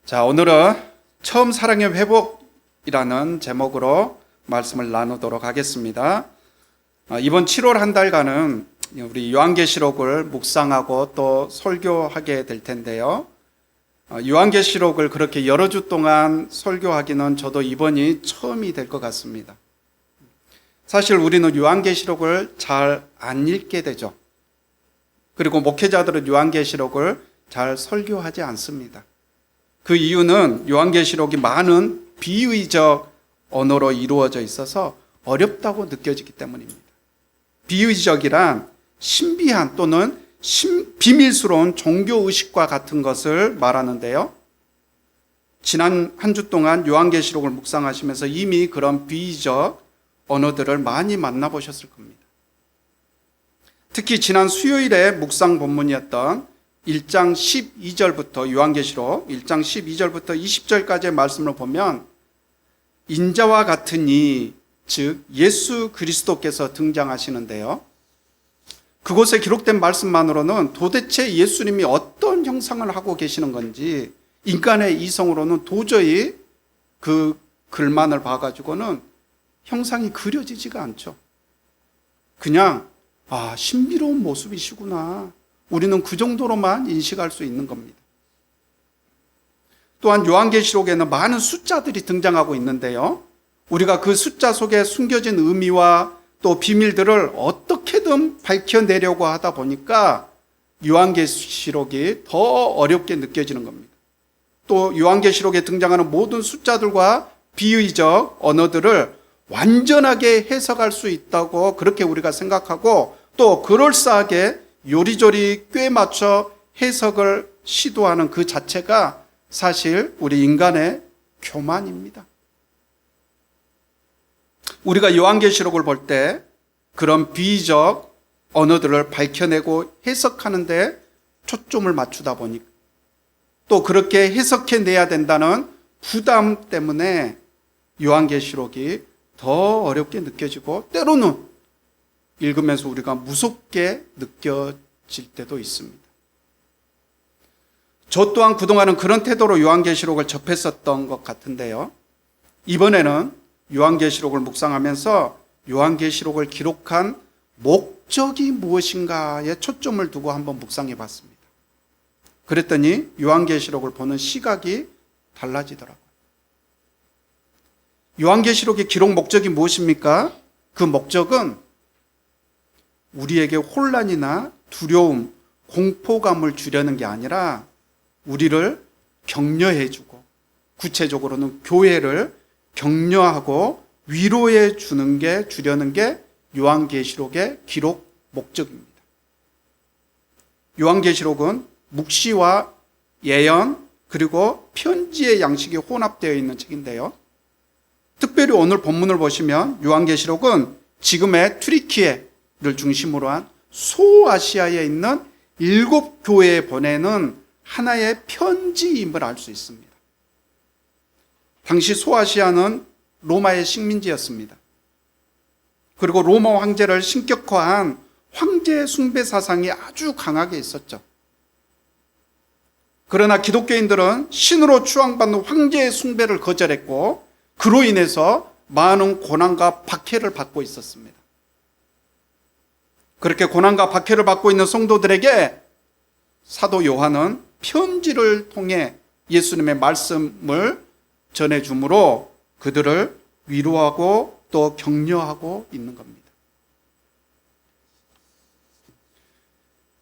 자, 오늘은 처음 사랑의 회복이라는 제목으로 말씀을 나누도록 하겠습니다. 이번 7월 한 달간은 우리 요한계시록을 묵상하고 또 설교하게 될 텐데요. 요한계시록을 그렇게 여러 주 동안 설교하기는 저도 이번이 처음이 될 것 같습니다. 사실 우리는 요한계시록을 잘 안 읽게 되죠. 그리고 목회자들은 요한계시록을 잘 설교하지 않습니다. 그 이유는 요한계시록이 많은 비의적 언어로 이루어져 있어서 어렵다고 느껴지기 때문입니다. 비의적이란 신비한 또는 비밀스러운 종교의식과 같은 것을 말하는데요. 지난 한 주 동안 요한계시록을 묵상하시면서 이미 그런 비의적 언어들을 많이 만나보셨을 겁니다. 특히 지난 수요일에 묵상 본문이었던 1장 12절부터 요한계시록 1장 12절부터 20절까지의 말씀을 보면 인자와 같은 이, 즉 예수 그리스도께서 등장하시는데요. 그곳에 기록된 말씀만으로는 도대체 예수님이 어떤 형상을 하고 계시는 건지 인간의 이성으로는 도저히 그 글만을 봐가지고는 형상이 그려지지가 않죠. 그냥 신비로운 모습이시구나. 우리는 그 정도로만 인식할 수 있는 겁니다. 또한 요한계시록에는 많은 숫자들이 등장하고 있는데요. 우리가 그 숫자 속에 숨겨진 의미와 또 비밀들을 어떻게든 밝혀내려고 하다 보니까 요한계시록이 더 어렵게 느껴지는 겁니다. 또 요한계시록에 등장하는 모든 숫자들과 비의적 언어들을 완전하게 해석할 수 있다고 그렇게 우리가 생각하고 또 그럴싸하게 요리조리 꽤 맞춰 해석을 시도하는 그 자체가 사실 우리 인간의 교만입니다. 우리가 요한계시록을 볼 때 그런 비의적 언어들을 밝혀내고 해석하는데 초점을 맞추다 보니 또 그렇게 해석해내야 된다는 부담 때문에 요한계시록이 더 어렵게 느껴지고 때로는 읽으면서 우리가 무섭게 느껴질 때도 있습니다. 저 또한 그동안은 그런 태도로 요한계시록을 접했었던 것 같은데요. 이번에는 요한계시록을 묵상하면서 요한계시록을 기록한 목적이 무엇인가에 초점을 두고 한번 묵상해 봤습니다. 그랬더니 요한계시록을 보는 시각이 달라지더라고요. 요한계시록의 기록 목적이 무엇입니까? 그 목적은 우리에게 혼란이나 두려움, 공포감을 주려는 게 아니라 우리를 격려해주고 구체적으로는 교회를 격려하고 위로해 주려는 게 요한계시록의 기록 목적입니다. 요한계시록은 묵시와 예언 그리고 편지의 양식이 혼합되어 있는 책인데요. 특별히 오늘 본문을 보시면 요한계시록은 지금의 튀르키예를 중심으로 한 소아시아에 있는 7교회에 보내는 하나의 편지임을 알 수 있습니다. 당시 소아시아는 로마의 식민지였습니다. 그리고 로마 황제를 신격화한 황제 숭배 사상이 아주 강하게 있었죠. 그러나 기독교인들은 신으로 추앙받는 황제의 숭배를 거절했고 그로 인해서 많은 고난과 박해를 받고 있었습니다. 그렇게 고난과 박해를 받고 있는 성도들에게 사도 요한은 편지를 통해 예수님의 말씀을 전해주므로 그들을 위로하고 또 격려하고 있는 겁니다.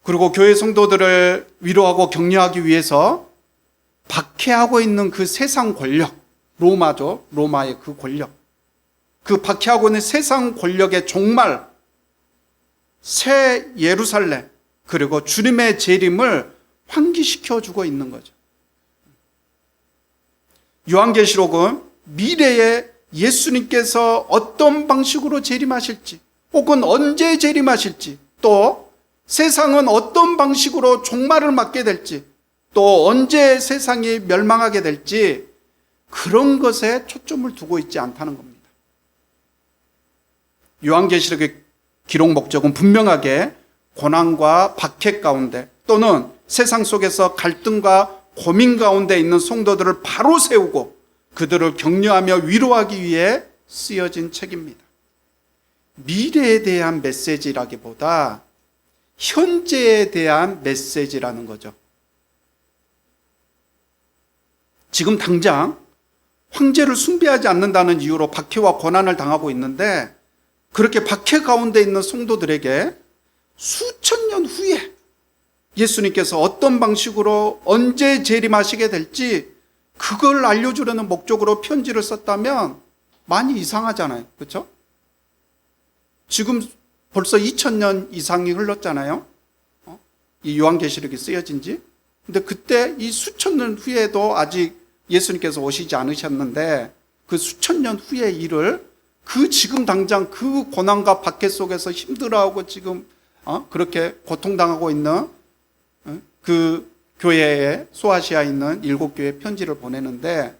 그리고 교회 성도들을 위로하고 격려하기 위해서 박해하고 있는 그 세상 권력, 로마죠. 로마의 그 권력. 그 박해하고 있는 세상 권력의 종말, 새 예루살렘, 그리고 주님의 재림을 환기시켜주고 있는 거죠. 요한계시록은 미래에 예수님께서 어떤 방식으로 재림하실지, 혹은 언제 재림하실지, 또 세상은 어떤 방식으로 종말을 맞게 될지, 또 언제 세상이 멸망하게 될지 그런 것에 초점을 두고 있지 않다는 겁니다. 요한계시록의 기록 목적은 분명하게 고난과 박해 가운데 또는 세상 속에서 갈등과 고민 가운데 있는 성도들을 바로 세우고 그들을 격려하며 위로하기 위해 쓰여진 책입니다. 미래에 대한 메시지라기보다 현재에 대한 메시지라는 거죠. 지금 당장 황제를 숭배하지 않는다는 이유로 박해와 고난을 당하고 있는데, 그렇게 박해 가운데 있는 성도들에게 수천 년 후에 예수님께서 어떤 방식으로 언제 재림하시게 될지 그걸 알려주려는 목적으로 편지를 썼다면 많이 이상하잖아요. 그렇죠? 지금 벌써 2000년 이상이 흘렀잖아요. 이 요한계시록이 쓰여진 지. 근데 그때 이 수천 년 후에도 아직 예수님께서 오시지 않으셨는데, 그 수천 년 후의 일을 그 지금 당장 그 고난과 박해 속에서 힘들어하고 지금 그렇게 고통당하고 있는 그 교회에, 소아시아에 있는 7교회 편지를 보내는데,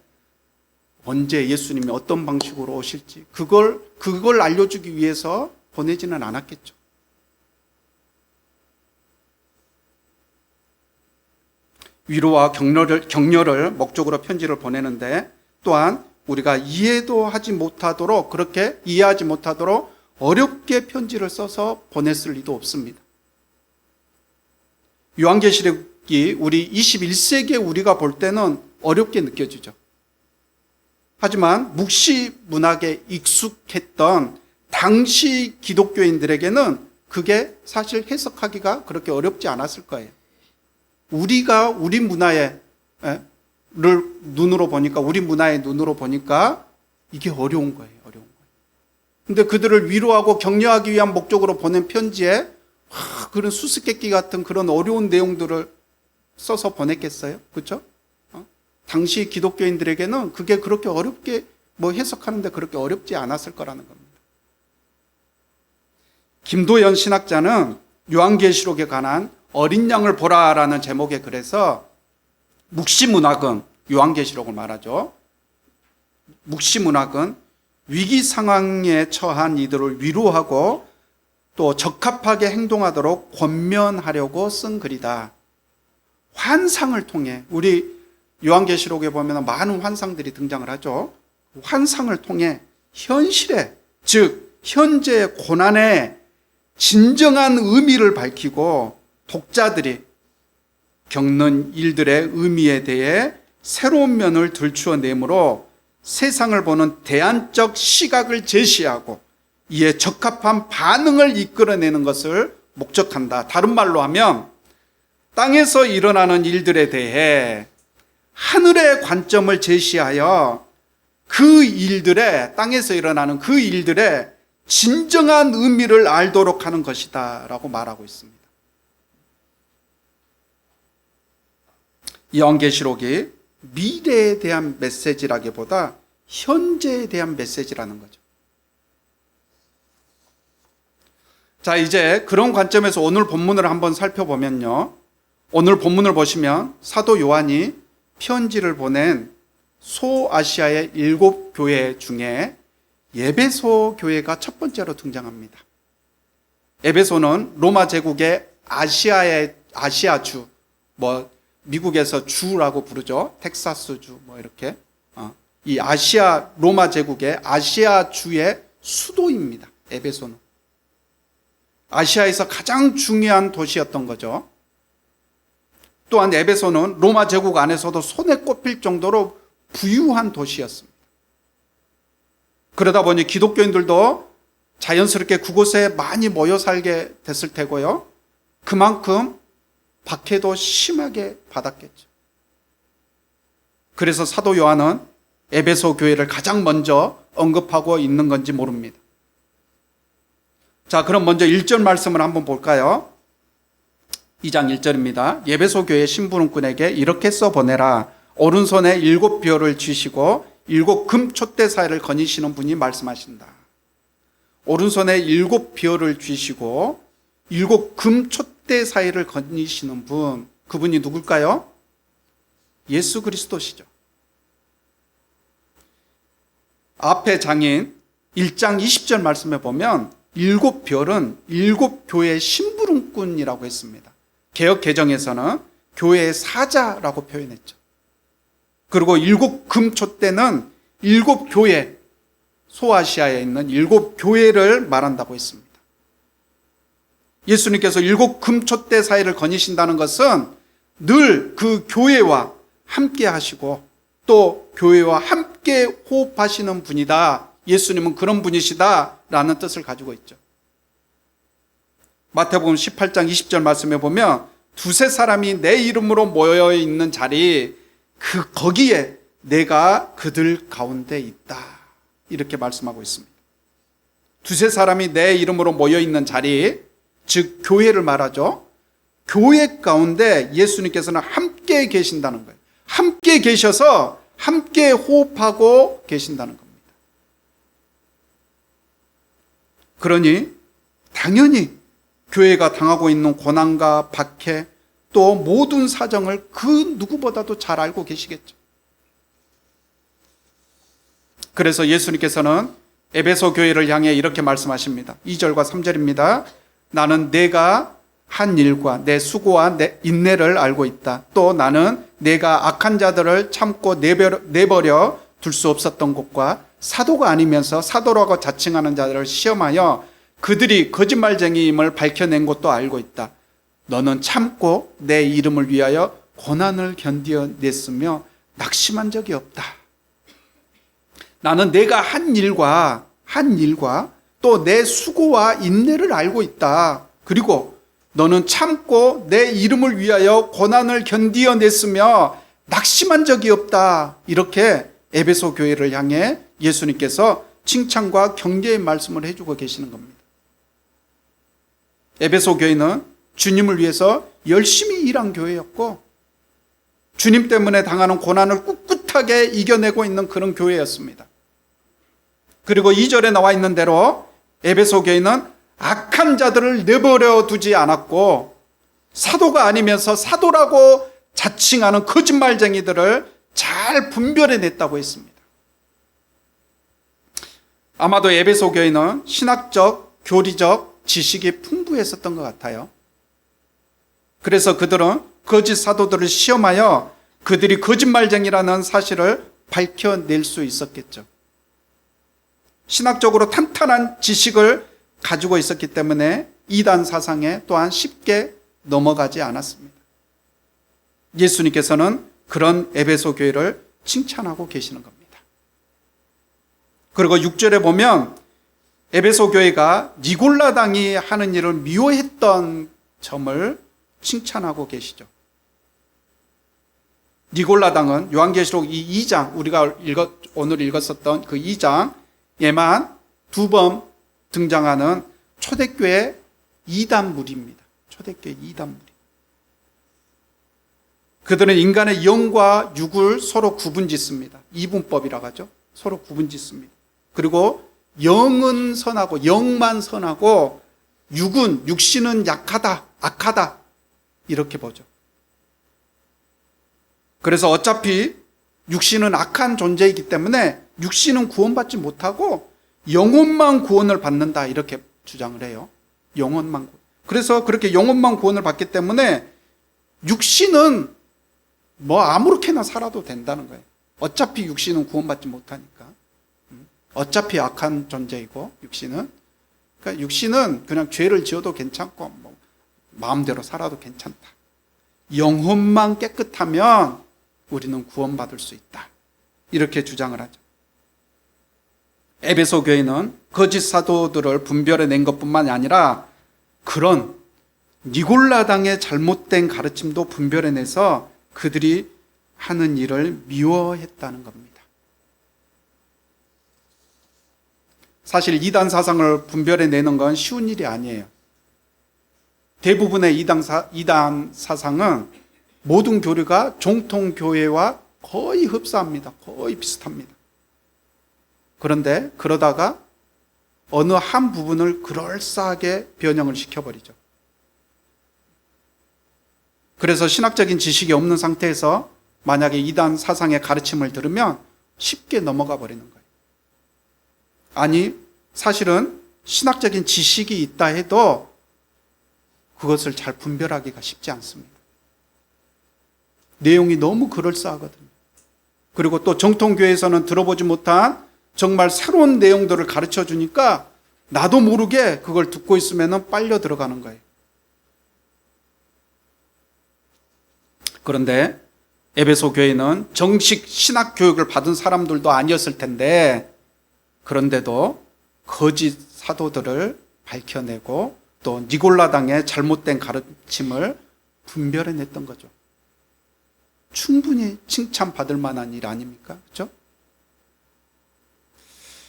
언제 예수님이 어떤 방식으로 오실지 그걸 알려주기 위해서 보내지는 않았겠죠. 위로와 격려를 목적으로 편지를 보내는데, 또한 우리가 이해도 하지 못하도록, 그렇게 이해하지 못하도록 어렵게 편지를 써서 보냈을 리도 없습니다. 요한계시록이 우리 21세기에 우리가 볼 때는 어렵게 느껴지죠. 하지만 묵시 문학에 익숙했던 당시 기독교인들에게는 그게 사실 해석하기가 그렇게 어렵지 않았을 거예요. 우리가 우리 문화의 눈으로 보니까, 우리 문화의 눈으로 보니까 이게 어려운 거예요. 근데 그들을 위로하고 격려하기 위한 목적으로 보낸 편지에 그런 수수께끼 같은 그런 어려운 내용들을 써서 보냈겠어요? 그렇죠? 당시 기독교인들에게는 그게 그렇게 어렵게 해석하는데 그렇게 어렵지 않았을 거라는 겁니다. 김도연 신학자는 요한계시록에 관한 어린 양을 보라라는 제목의 글에서, 묵시문학은, 요한계시록을 말하죠, 묵시문학은 위기 상황에 처한 이들을 위로하고 또 적합하게 행동하도록 권면하려고 쓴 글이다. 환상을 통해, 우리 요한계시록에 보면 많은 환상들이 등장을 하죠. 환상을 통해 현실의, 즉 현재의 고난의 진정한 의미를 밝히고 독자들이 겪는 일들의 의미에 대해 새로운 면을 들추어내므로 세상을 보는 대안적 시각을 제시하고 이에 적합한 반응을 이끌어내는 것을 목적한다. 다른 말로 하면 땅에서 일어나는 일들에 대해 하늘의 관점을 제시하여 그 일들의, 땅에서 일어나는 그 일들의 진정한 의미를 알도록 하는 것이다 라고 말하고 있습니다. 요한계시록이 미래에 대한 메시지라기보다 현재에 대한 메시지라는 거죠. 자, 이제 그런 관점에서 오늘 본문을 한번 살펴보면요, 오늘 본문을 보시면 사도 요한이 편지를 보낸 소아시아의 7교회 중에 에베소 교회가 첫 번째로 등장합니다. 에베소는 로마 제국의 아시아주, 미국에서 주라고 부르죠. 텍사스주 이렇게. 이 로마 제국의 아시아주의 수도입니다. 에베소는. 아시아에서 가장 중요한 도시였던 거죠. 또한 에베소는 로마 제국 안에서도 손에 꼽힐 정도로 부유한 도시였습니다. 그러다 보니 기독교인들도 자연스럽게 그곳에 많이 모여 살게 됐을 테고요, 그만큼 박해도 심하게 받았겠죠. 그래서 사도 요한은 에베소 교회를 가장 먼저 언급하고 있는 건지 모릅니다. 자, 그럼 먼저 1절 말씀을 한번 볼까요? 2장 1절입니다. 에베소 교회 심부름꾼에게 이렇게 써보내라. 오른손에 7벼를 쥐시고 7금 촛대 사이를 거니시는 분이 말씀하신다. 오른손에 7벼를 쥐시고 7금 촛대 사이를 거니시는 분, 그분이 누굴까요? 예수 그리스도시죠. 앞에 장인 1장 20절 말씀에 보면 7별은 7교회 심부름꾼이라고 했습니다. 개역 개정에서는 교회의 사자라고 표현했죠. 그리고 일곱 금초 때는 일곱 교회, 소아시아에 있는 일곱 교회를 말한다고 했습니다. 예수님께서 일곱 금초대 사이를 거니신다는 것은 늘 그 교회와 함께 하시고 또 교회와 함께 호흡하시는 분이다. 예수님은 그런 분이시다 라는 뜻을 가지고 있죠. 마태복음 18장 20절 말씀에 보면 두세 사람이 내 이름으로 모여 있는 자리, 거기에 내가 그들 가운데 있다. 이렇게 말씀하고 있습니다. 두세 사람이 내 이름으로 모여 있는 자리, 즉 교회를 말하죠. 교회 가운데 예수님께서는 함께 계신다는 거예요. 함께 계셔서 함께 호흡하고 계신다는 겁니다. 그러니 당연히 교회가 당하고 있는 고난과 박해, 또 모든 사정을 그 누구보다도 잘 알고 계시겠죠. 그래서 예수님께서는 에베소 교회를 향해 이렇게 말씀하십니다. 2절과 3절입니다. 나는 내가 한 일과 내 수고와 내 인내를 알고 있다. 또 나는 내가 악한 자들을 참고 내버려 둘 수 없었던 것과 사도가 아니면서 사도라고 자칭하는 자들을 시험하여 그들이 거짓말쟁이임을 밝혀낸 것도 알고 있다. 너는 참고 내 이름을 위하여 고난을 견뎌냈으며 낙심한 적이 없다. 나는 내가 한 일과 또 내 수고와 인내를 알고 있다. 그리고 너는 참고 내 이름을 위하여 고난을 견디어냈으며 낙심한 적이 없다. 이렇게 에베소 교회를 향해 예수님께서 칭찬과 격려의 말씀을 해주고 계시는 겁니다. 에베소 교회는 주님을 위해서 열심히 일한 교회였고 주님 때문에 당하는 고난을 꿋꿋하게 이겨내고 있는 그런 교회였습니다. 그리고 2절에 나와 있는 대로 에베소 교회는 악한 자들을 내버려 두지 않았고 사도가 아니면서 사도라고 자칭하는 거짓말쟁이들을 잘 분별해냈다고 했습니다. 아마도 에베소 교회는 신학적, 교리적 지식이 풍부했었던 것 같아요. 그래서 그들은 거짓 사도들을 시험하여 그들이 거짓말쟁이라는 사실을 밝혀낼 수 있었겠죠. 신학적으로 탄탄한 지식을 가지고 있었기 때문에 이단 사상에 또한 쉽게 넘어가지 않았습니다. 예수님께서는 그런 에베소 교회를 칭찬하고 계시는 겁니다. 그리고 6절에 보면 에베소 교회가 니골라당이 하는 일을 미워했던 점을 칭찬하고 계시죠. 니골라당은 요한계시록 이 2장, 우리가 오늘 읽었었던 그 2장에만 두 번 등장하는 초대교회 이단무리입니다. 초대교회 이단무리. 그들은 인간의 영과 육을 서로 구분짓습니다. 이분법이라고 하죠. 서로 구분짓습니다. 그리고 영은 선하고 영만 선하고 육신은 약하다, 악하다 이렇게 보죠. 그래서 어차피 육신은 악한 존재이기 때문에 육신은 구원받지 못하고 영혼만 구원을 받는다 이렇게 주장을 해요. 영혼만. 그래서 그렇게 영혼만 구원을 받기 때문에 육신은 뭐 아무렇게나 살아도 된다는 거예요. 어차피 육신은 구원받지 못하니까. 어차피 악한 존재이고 육신은. 그러니까 육신은 그냥 죄를 지어도 괜찮고 뭐 마음대로 살아도 괜찮다. 영혼만 깨끗하면 우리는 구원받을 수 있다. 이렇게 주장을 하죠. 에베소 교회는 거짓 사도들을 분별해낸 것뿐만 아니라 그런 니골라당의 잘못된 가르침도 분별해내서 그들이 하는 일을 미워했다는 겁니다. 사실 이단 사상을 분별해내는 건 쉬운 일이 아니에요. 대부분의 이단 사상은 모든 교리가 정통교회와 거의 흡사합니다. 거의 비슷합니다. 그런데 그러다가 어느 한 부분을 그럴싸하게 변형을 시켜버리죠. 그래서 신학적인 지식이 없는 상태에서 만약에 이단 사상의 가르침을 들으면 쉽게 넘어가 버리는 거예요. 아니, 사실은 신학적인 지식이 있다 해도 그것을 잘 분별하기가 쉽지 않습니다. 내용이 너무 그럴싸하거든요. 그리고 또 정통교회에서는 들어보지 못한 정말 새로운 내용들을 가르쳐 주니까 나도 모르게 그걸 듣고 있으면 빨려 들어가는 거예요. 그런데 에베소 교회는 정식 신학 교육을 받은 사람들도 아니었을 텐데, 그런데도 거짓 사도들을 밝혀내고 또 니골라당의 잘못된 가르침을 분별해냈던 거죠. 충분히 칭찬받을 만한 일 아닙니까? 그렇죠?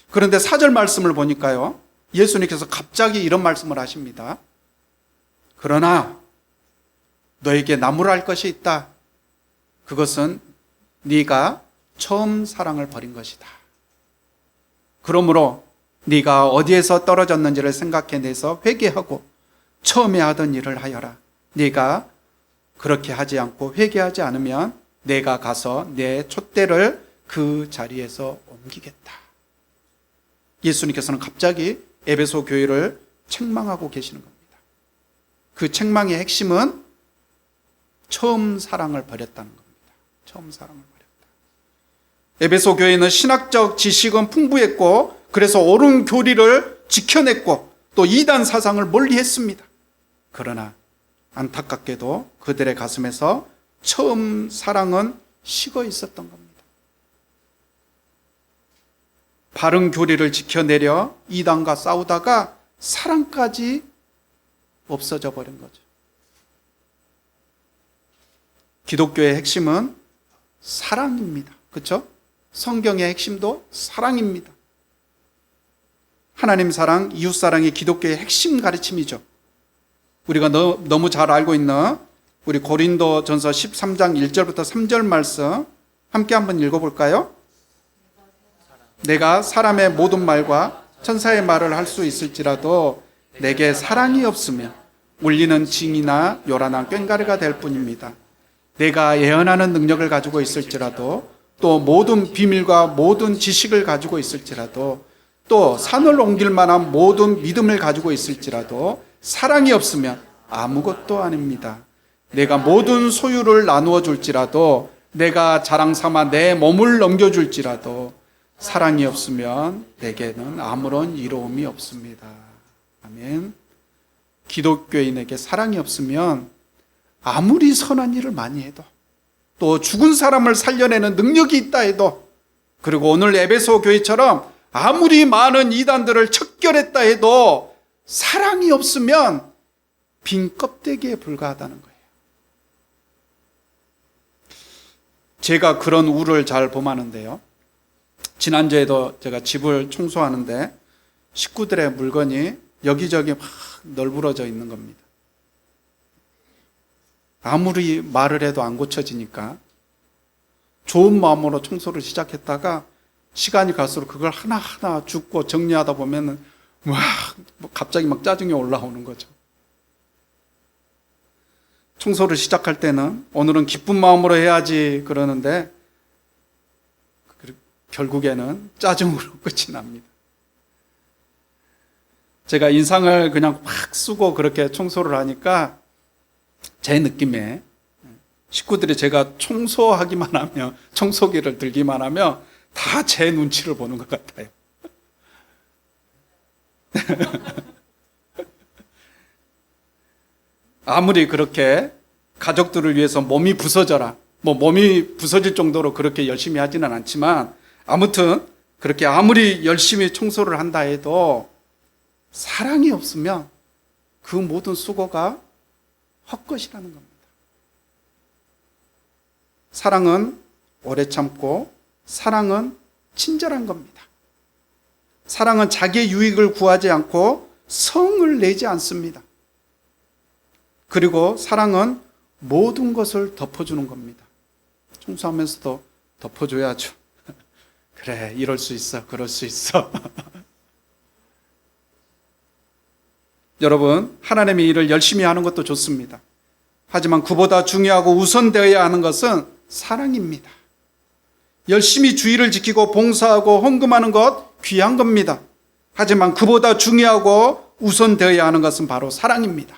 그런데 4절 말씀을 보니까요, 예수님께서 갑자기 이런 말씀을 하십니다. 그러나 너에게 나무랄 것이 있다. 그것은 네가 처음 사랑을 버린 것이다. 그러므로 네가 어디에서 떨어졌는지를 생각해내서 회개하고 처음에 하던 일을 하여라. 네가 그렇게 하지 않고 회개하지 않으면 내가 가서 내 촛대를 그 자리에서 옮기겠다. 예수님께서는 갑자기 에베소 교회를 책망하고 계시는 겁니다. 그 책망의 핵심은 처음 사랑을 버렸다는 겁니다. 처음 사랑을 버렸다. 에베소 교회는 신학적 지식은 풍부했고, 그래서 옳은 교리를 지켜냈고 또 이단 사상을 멀리했습니다. 그러나 안타깝게도 그들의 가슴에서 처음 사랑은 식어 있었던 겁니다. 바른 교리를 지켜내려 이단과 싸우다가 사랑까지 없어져 버린 거죠. 기독교의 핵심은 사랑입니다. 그렇죠? 성경의 핵심도 사랑입니다. 하나님 사랑, 이웃 사랑이 기독교의 핵심 가르침이죠. 우리가 너무 잘 알고 있는 우리 고린도전서 13장 1절부터 3절 말씀 함께 한번 읽어볼까요? 내가 사람의 모든 말과 천사의 말을 할 수 있을지라도 내게 사랑이 없으면 울리는 징이나 요란한 꽹과리가 될 뿐입니다. 내가 예언하는 능력을 가지고 있을지라도 또 모든 비밀과 모든 지식을 가지고 있을지라도 또 산을 옮길 만한 모든 믿음을 가지고 있을지라도 사랑이 없으면 아무것도 아닙니다. 내가 모든 소유를 나누어 줄지라도 내가 자랑 삼아 내 몸을 넘겨줄지라도 사랑이 없으면 내게는 아무런 이로움이 없습니다. 아멘. 기독교인에게 사랑이 없으면 아무리 선한 일을 많이 해도 또 죽은 사람을 살려내는 능력이 있다 해도, 그리고 오늘 에베소 교회처럼 아무리 많은 이단들을 척결했다 해도 사랑이 없으면 빈 껍데기에 불과하다는 거예요. 제가 그런 우를 잘 범하는데요, 지난주에도 제가 집을 청소하는데 식구들의 물건이 여기저기 막 널브러져 있는 겁니다. 아무리 말을 해도 안 고쳐지니까 좋은 마음으로 청소를 시작했다가 시간이 갈수록 그걸 하나하나 줍고 정리하다 보면 갑자기 막 짜증이 올라오는 거죠. 청소를 시작할 때는 오늘은 기쁜 마음으로 해야지 그러는데 결국에는 짜증으로 끝이 납니다. 제가 인상을 그냥 팍 쓰고 그렇게 청소를 하니까 제 느낌에 식구들이 제가 청소하기만 하면, 청소기를 들기만 하면 다 제 눈치를 보는 것 같아요. 아무리 그렇게 가족들을 위해서 몸이 부서져라, 몸이 부서질 정도로 그렇게 열심히 하지는 않지만, 아무튼 그렇게 아무리 열심히 청소를 한다 해도 사랑이 없으면 그 모든 수고가 헛것이라는 겁니다. 사랑은 오래 참고 사랑은 친절한 겁니다. 사랑은 자기의 유익을 구하지 않고 성을 내지 않습니다. 그리고 사랑은 모든 것을 덮어주는 겁니다. 청소하면서도 덮어줘야죠. 그래, 이럴 수 있어, 그럴 수 있어. 여러분, 하나님의 일을 열심히 하는 것도 좋습니다. 하지만 그보다 중요하고 우선되어야 하는 것은 사랑입니다. 열심히 주의를 지키고 봉사하고 헌금하는 것 귀한 겁니다. 하지만 그보다 중요하고 우선되어야 하는 것은 바로 사랑입니다.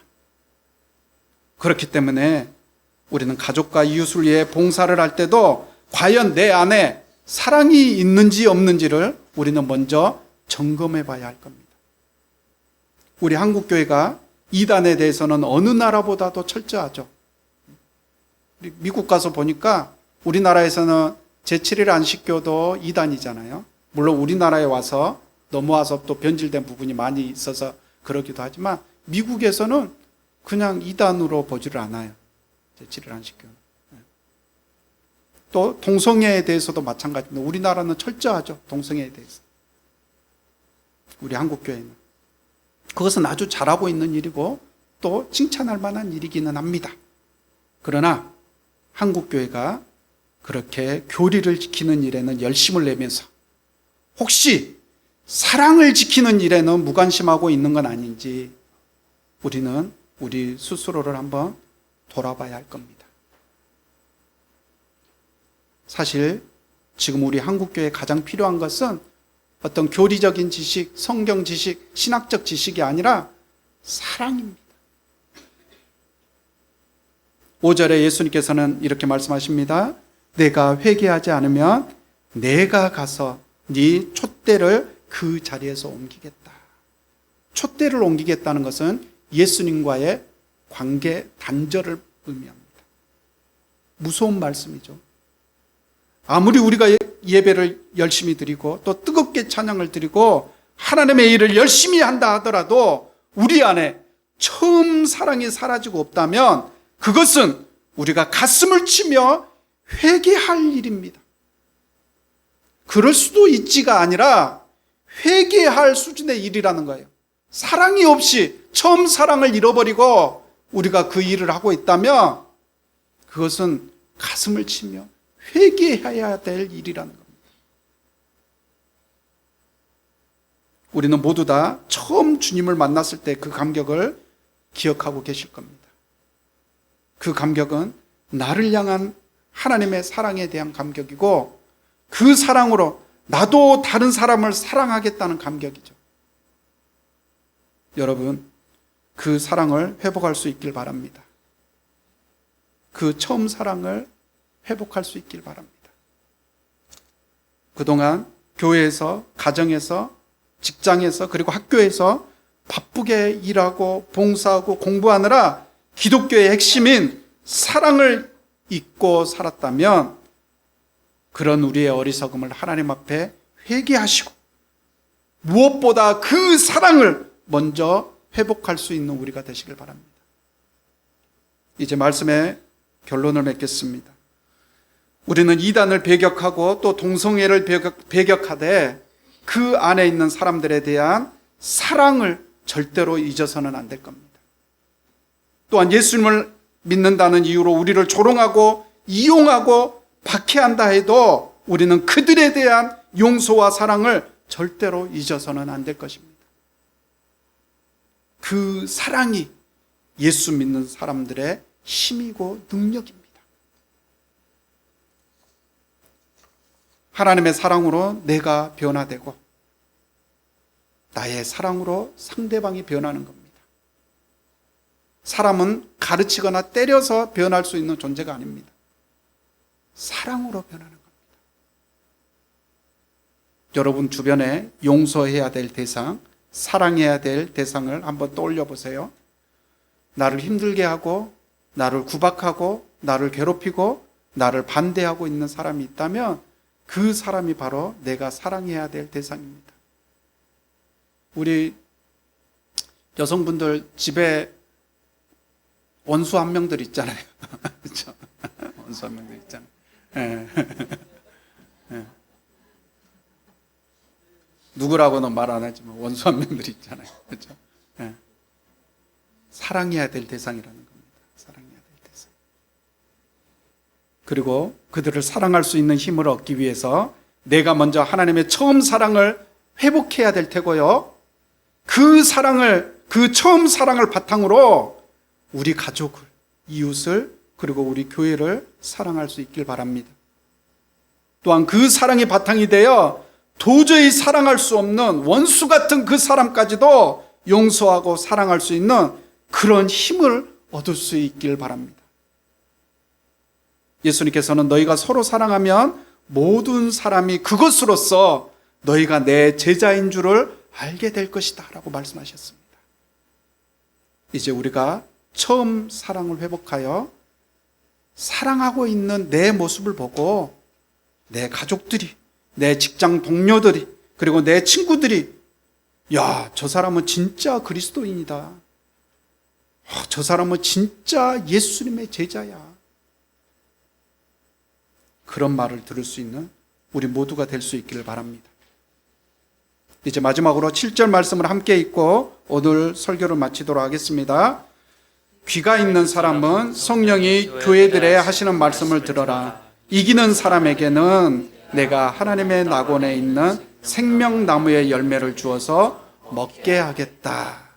그렇기 때문에 우리는 가족과 이웃을 위해 봉사를 할 때도 과연 내 안에 사랑이 있는지 없는지를 우리는 먼저 점검해 봐야 할 겁니다. 우리 한국교회가 이단에 대해서는 어느 나라보다도 철저하죠. 미국 가서 보니까 우리나라에서는 제7일 안식교도 이단이잖아요. 물론 우리나라에 와서 넘어와서 또 변질된 부분이 많이 있어서 그러기도 하지만 미국에서는 그냥 이단으로 보지를 않아요. 제7일 안식교는. 또 동성애에 대해서도 마찬가지입니다. 우리나라는 철저하죠. 동성애에 대해서. 우리 한국교회는. 그것은 아주 잘하고 있는 일이고 또 칭찬할 만한 일이기는 합니다. 그러나 한국교회가 그렇게 교리를 지키는 일에는 열심을 내면서 혹시 사랑을 지키는 일에는 무관심하고 있는 건 아닌지 우리는 우리 스스로를 한번 돌아봐야 할 겁니다. 사실 지금 우리 한국교회에 가장 필요한 것은 어떤 교리적인 지식, 성경 지식, 신학적 지식이 아니라 사랑입니다. 5절에 예수님께서는 이렇게 말씀하십니다. 내가 회개하지 않으면 내가 가서 네 촛대를 그 자리에서 옮기겠다. 촛대를 옮기겠다는 것은 예수님과의 관계 단절을 의미합니다. 무서운 말씀이죠. 아무리 우리가 예배를 열심히 드리고 또 뜨겁게 찬양을 드리고 하나님의 일을 열심히 한다 하더라도 우리 안에 처음 사랑이 사라지고 없다면 그것은 우리가 가슴을 치며 회개할 일입니다. 그럴 수도 있지가 아니라 회개할 수준의 일이라는 거예요. 사랑이 없이 처음 사랑을 잃어버리고 우리가 그 일을 하고 있다면 그것은 가슴을 치며 회개해야 될 일이라는 겁니다. 우리는 모두 다 처음 주님을 만났을 때 그 감격을 기억하고 계실 겁니다. 그 감격은 나를 향한 하나님의 사랑에 대한 감격이고 그 사랑으로 나도 다른 사람을 사랑하겠다는 감격이죠. 여러분, 그 사랑을 회복할 수 있길 바랍니다. 그 처음 사랑을 회복할 수 있길 바랍니다. 그동안 교회에서, 가정에서, 직장에서, 그리고 학교에서 바쁘게 일하고 봉사하고 공부하느라 기독교의 핵심인 사랑을 잊고 살았다면 그런 우리의 어리석음을 하나님 앞에 회개하시고 무엇보다 그 사랑을 먼저 회복할 수 있는 우리가 되시길 바랍니다. 이제 말씀의 결론을 맺겠습니다. 우리는 이단을 배격하고 또 동성애를 배격하되 그 안에 있는 사람들에 대한 사랑을 절대로 잊어서는 안 될 겁니다. 또한 예수님을 믿는다는 이유로 우리를 조롱하고 이용하고 박해한다 해도 우리는 그들에 대한 용서와 사랑을 절대로 잊어서는 안 될 것입니다. 그 사랑이 예수 믿는 사람들의 힘이고 능력입니다. 하나님의 사랑으로 내가 변화되고 나의 사랑으로 상대방이 변하는 겁니다. 사람은 가르치거나 때려서 변할 수 있는 존재가 아닙니다. 사랑으로 변하는 겁니다. 여러분 주변에 용서해야 될 대상, 사랑해야 될 대상을 한번 떠올려 보세요. 나를 힘들게 하고 나를 구박하고 나를 괴롭히고 나를 반대하고 있는 사람이 있다면 그 사람이 바로 내가 사랑해야 될 대상입니다. 우리 여성분들 집에 원수 한 명들 있잖아요. 그렇죠? 원수 한 명들 있잖아요. 예. 예. 누구라고는 말 안 하지만 원수 한 명들 있잖아요. 그렇죠? 예. 사랑해야 될 대상이라는 겁니다. 사랑해야 될 대상. 그리고 그들을 사랑할 수 있는 힘을 얻기 위해서 내가 먼저 하나님의 처음 사랑을 회복해야 될 테고요. 그 사랑을, 그 처음 사랑을 바탕으로 우리 가족을, 이웃을, 그리고 우리 교회를 사랑할 수 있길 바랍니다. 또한 그 사랑이 바탕이 되어 도저히 사랑할 수 없는 원수 같은 그 사람까지도 용서하고 사랑할 수 있는 그런 힘을 얻을 수 있길 바랍니다. 예수님께서는 너희가 서로 사랑하면 모든 사람이 그것으로써 너희가 내 제자인 줄을 알게 될 것이다 라고 말씀하셨습니다. 이제 우리가 처음 사랑을 회복하여 사랑하고 있는 내 모습을 보고 내 가족들이, 내 직장 동료들이, 그리고 내 친구들이 야, 저 사람은 진짜 그리스도인이다. 저 사람은 진짜 예수님의 제자야. 그런 말을 들을 수 있는 우리 모두가 될 수 있기를 바랍니다. 이제 마지막으로 7절 말씀을 함께 읽고 오늘 설교를 마치도록 하겠습니다. 귀가 있는 사람은 성령이 교회들에 하시는 말씀을 들어라. 이기는 사람에게는 내가 하나님의 낙원에 있는 생명나무의 열매를 주어서 먹게 하겠다.